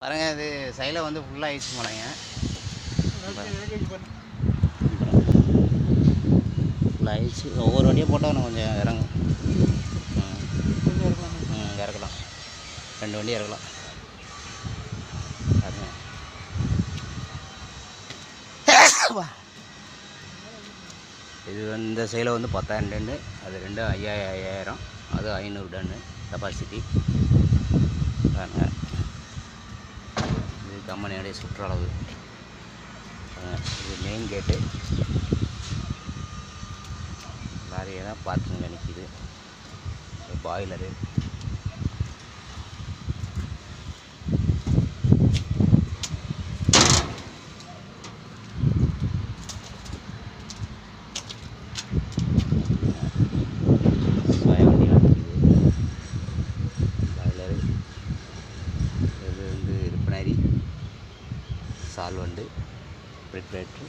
பாருங்க இது சைடில் வந்து ஃபுல்லாக ஆயிடுச்சு போலங்க. ஃபுல்லாக ஆயிடுச்சு. ஒவ்வொரு வண்டியும் போட்டால் நான் கொஞ்சம் இறங்கும். இறக்கலாம். 2 வண்டி இறக்கலாம். பாருங்க. இது இந்த சைடில் வந்து 10,000 டன்னு, அது 2 5000, அது 500 டன்னு கெப்பாசிட்டி. பாருங்க இது கம்பெனியோடைய சுற்றளவு. இது மெயின் கேட்டு. லாரியை தான் பார்க்கிங்கில் நிற்கிது. பாய்லரு. சால்வண்டு, ப்ரிப்ரேட்ரு.